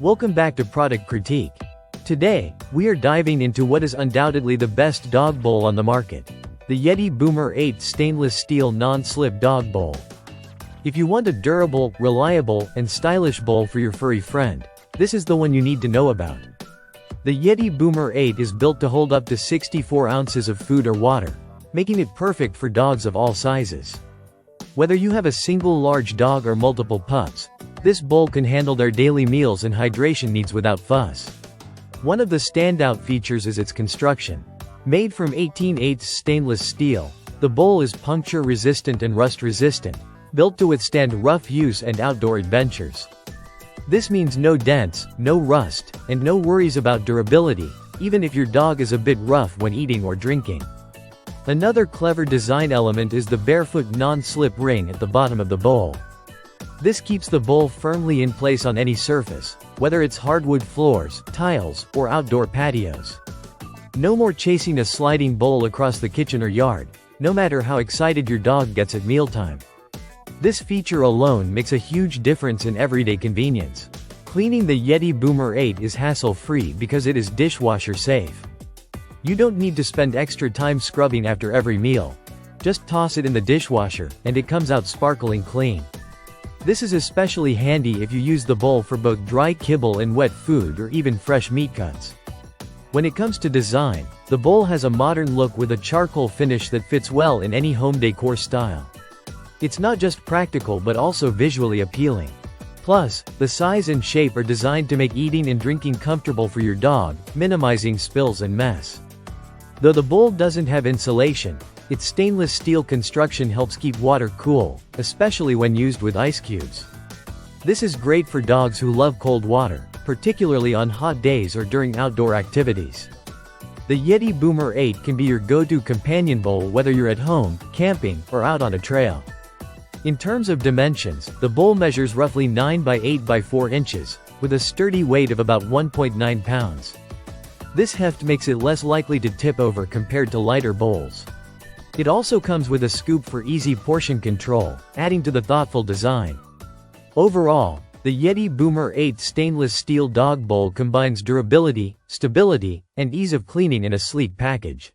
Welcome back to Product Critique. Today, we are diving into what is undoubtedly the best dog bowl on the market. The Yeti Boomer 8 Stainless Steel Non-Slip Dog Bowl. If you want a durable, reliable, and stylish bowl for your furry friend, this is the one you need to know about. The Yeti Boomer 8 is built to hold up to 64 ounces of food or water, making it perfect for dogs of all sizes. Whether you have a single large dog or multiple pups, this bowl can handle their daily meals and hydration needs without fuss. One of the standout features is its construction. Made from 18/8 stainless steel, the bowl is puncture-resistant and rust-resistant, built to withstand rough use and outdoor adventures. This means no dents, no rust, and no worries about durability, even if your dog is a bit rough when eating or drinking. Another clever design element is the barefoot non-slip ring at the bottom of the bowl. This keeps the bowl firmly in place on any surface, whether it's hardwood floors, tiles, or outdoor patios. No more chasing a sliding bowl across the kitchen or yard, no matter how excited your dog gets at mealtime. This feature alone makes a huge difference in everyday convenience. Cleaning the Yeti Boomer 8 is hassle-free because it is dishwasher safe. You don't need to spend extra time scrubbing after every meal. Just toss it in the dishwasher, and it comes out sparkling clean. This is especially handy if you use the bowl for both dry kibble and wet food or even fresh meat cuts. When it comes to design, the bowl has a modern look with a charcoal finish that fits well in any home decor style. It's not just practical but also visually appealing. Plus, the size and shape are designed to make eating and drinking comfortable for your dog, minimizing spills and mess. Though the bowl doesn't have insulation, its stainless steel construction helps keep water cool, especially when used with ice cubes. This is great for dogs who love cold water, particularly on hot days or during outdoor activities. The Yeti Boomer 8 can be your go-to companion bowl whether you're at home, camping, or out on a trail. In terms of dimensions, the bowl measures roughly 9 by 8 by 4 inches, with a sturdy weight of about 1.9 pounds. This heft makes it less likely to tip over compared to lighter bowls. It also comes with a scoop for easy portion control, adding to the thoughtful design. Overall, the Yeti Boomer 8 stainless steel dog bowl combines durability, stability, and ease of cleaning in a sleek package.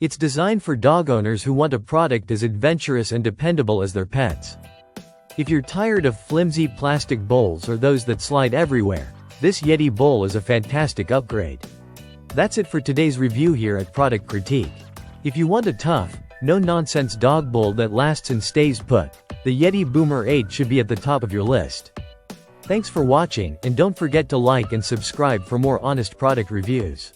It's designed for dog owners who want a product as adventurous and dependable as their pets. If you're tired of flimsy plastic bowls or those that slide everywhere, this Yeti bowl is a fantastic upgrade. That's it for today's review here at Product Critique. If you want a tough, no-nonsense dog bowl that lasts and stays put, the Yeti Boomer 8 should be at the top of your list. Thanks for watching, and don't forget to like and subscribe for more honest product reviews.